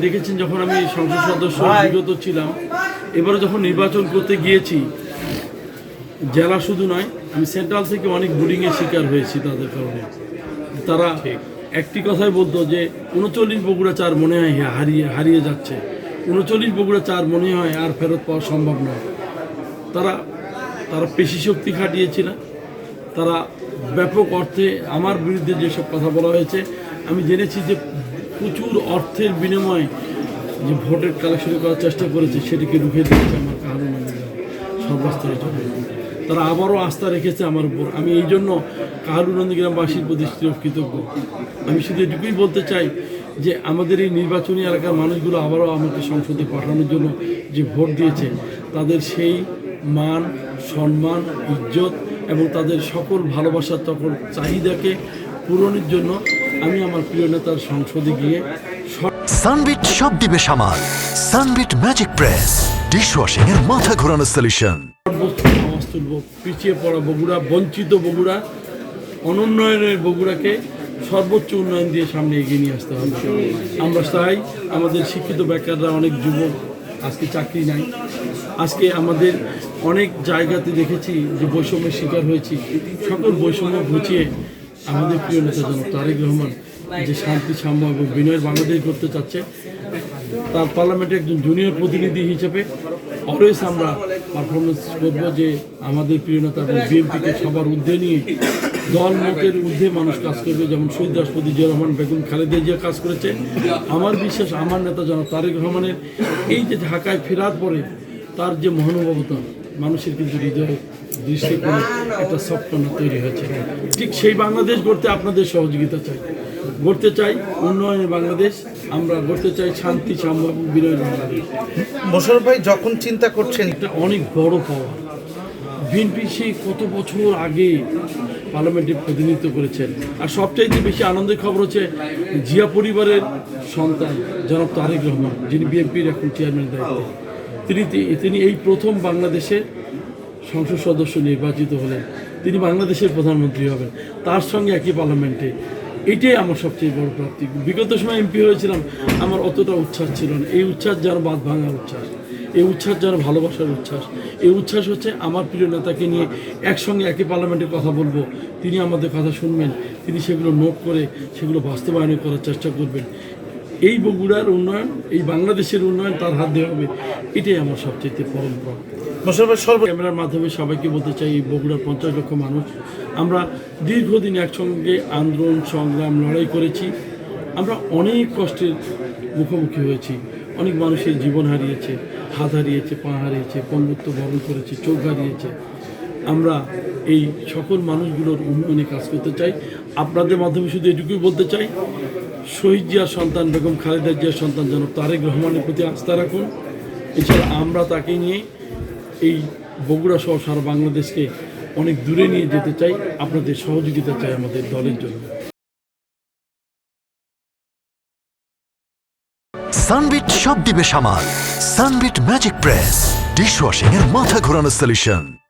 দেখেছেন যখন আমি সংসদ সদস্য বিগত ছিলাম, এবারে যখন নির্বাচন করতে গিয়েছি, জেলা শুধু নয়, আমি সেন্ট্রাল থেকে অনেক বুলিংয়ের শিকার হয়েছি তাদের কারণে। তারা একটি কথাই বলতো যে 39 বগুড়া 4 মনে হয় হারিয়ে যাচ্ছে, 39 বগুড়া 4 মনে হয় আর ফেরত পাওয়া সম্ভব নয়। তারা পেশি শক্তি খাটিয়েছে না, তারা ব্যাপক অর্থে আমার বিরুদ্ধে যেসব কথা বলা হয়েছে, আমি জেনেছি যে প্রচুর অর্থের বিনিময়ে যে ভোটের কালেকশন করার চেষ্টা করেছে সেটিকে রুখে দিয়েছে আমার কাহারুন সর্বস্তরের জন্য। তারা আবারও আস্থা রেখেছে আমার উপর। আমি এই জন্য কাহারুন নন্দীগ্রামবাসীর প্রতি কৃতজ্ঞ। আমি শুধু এটুকুই বলতে চাই যে আমাদের এই নির্বাচনী এলাকার মানুষগুলো আবারও আমাকে সংসদে পাঠানোর জন্য যে ভোট দিয়েছে, তাদের সেই মান, সম্মান, ইজ্জত এবং তাদের সকল ভালোবাসার সকল চাহিদাকে পূরণের জন্য আমি আমার প্রিয় নেতার সংসদে গিয়ে সানবিট সব দিবে সামাল। সানবিট ম্যাজিক প্রেস ডিশওয়াশিং এর মাথা ঘোরানো সলিউশন। আওয়াজ তুলব, পিছিয়ে পড়া বগুড়া, বঞ্চিত বগুড়া, অনুন্নয়নের বগুড়াকে সর্বোচ্চ উন্নয়ন দিয়ে সামনে এগিয়ে নিয়ে আসতে হবে। আমরা চাই আমাদের শিক্ষিত বেকাররা, অনেক যুবক আজকে চাকরি নাই। আজকে আমাদের অনেক জায়গাতে দেখেছি যে বৈষম্যের শিকার হয়েছি। সকল বৈষম্য ঘুচিয়ে আমাদের প্রিয় নেতা জনাব তারেক রহমান যে শান্তি, সাম্য এবং বিনয়ের বাংলাদেশ করতে চাচ্ছে, তার পার্লামেন্টে একজন জুনিয়র প্রতিনিধি হিসেবে অলওয়েজ আমরা পারফরমেন্স করবো যে আমাদের প্রিয় নেতা এবং বিএনপিকে সবার ঊর্ধ্বে নিয়ে দল মতের ঊর্ধ্বে মানুষ কাজ করবে। যেমন শহীদ রাষ্ট্রপতি জিয়া রহমান, বেগম খালেদা জিয়া কাজ করেছে। আমার বিশ্বাস আমার নেতা জনাব তারেক রহমানের এই যে ঢাকায় ফেরার পরে তার যে মহানুভবতা, মানুষের কিন্তু হৃদয় দৃষ্টিকোণে একটা সফটনা তৈরি হয়েছে। ঠিক সেই বাংলাদেশ গড়তে আপনাদের সহযোগিতা চাই। গড়তে চাই উন্নয়নের বাংলাদেশ, আমরা গড়তে চাই শান্তি, সাম্য এবং বিনয়ের বাংলাদেশ। মোশাররফ ভাই যখন চিন্তা করছেন, এটা অনেক বড় পাওয়া। বিএনপি সেই কত বছর আগে পার্লামেন্টে প্রতিনিধিত্ব করেছেন। আর সবচাইতে বেশি আনন্দের খবর হচ্ছে জিয়া পরিবারের সন্তান জনাব তারেক রহমান, যিনি বিএনপির এখন চেয়ারম্যানের দায়িত্বে, তিনি এই প্রথম বাংলাদেশের সংসদ সদস্য নির্বাচিত হলেন। তিনি বাংলাদেশের প্রধানমন্ত্রী হবেন, তার সঙ্গে একই পার্লামেন্টে। এটাই আমার সবচেয়ে বড় প্রাপ্তি। বিগত সময় এমপি হয়েছিলাম, আমার অতটা উচ্ছ্বাস ছিল না। এই উচ্ছ্বাস যেন বাঁধ ভাঙার উচ্ছ্বাস, এই উচ্ছ্বাস যেন ভালোবাসার উচ্ছ্বাস। এই উচ্ছ্বাস হচ্ছে আমার প্রিয় নেতাকে নিয়ে একসঙ্গে একই পার্লামেন্টে কথা বলবো, তিনি আমাদের কথা শুনবেন, তিনি সেগুলো নোট করে সেগুলো বাস্তবায়ন করার চেষ্টা করবেন। এই বগুড়ার উন্নয়ন, এই বাংলাদেশের উন্নয়ন তার হাত দিয়ে হবে, এটাই আমার সবচেয়ে পরম্পরা। ক্যামেরার মাধ্যমে সবাইকে বলতে চাই, এই বগুড়ার 50 লক্ষ মানুষ আমরা দীর্ঘদিন একসঙ্গে আন্দোলন, সংগ্রাম, লড়াই করেছি। আমরা অনেক কষ্টের মুখোমুখি হয়েছি। অনেক মানুষের জীবন হারিয়েছে, হাত হারিয়েছে, পা হারিয়েছে, পঙ্গুত্ব বরণ করেছে, চোখ হারিয়েছে। আমরা এই সকল মানুষগুলোর উন্নয়নে কাজ করতে চাই। আপনাদের মাধ্যমে শুধু এটুকুই বলতে চাই, শহীদ জিয়ার সন্তান বেগম খালেদা জিয়ার সন্তান জনাব তারেক রহমানের প্রতি আস্থা রাখুন। এছাড়া আমরা তাকে নিয়ে এই বগুড়া সহ সারা বাংলাদেশকে অনেক দূরে নিয়ে যেতে চাই। আপনাদের সহযোগিতা চাই আমাদের দলের জন্য। সানবিট সব দিবে সামাল। সানবিট ম্যাজিক প্রেস ডিশওয়াশিং এর মাথা ঘোরানো সলিউশন।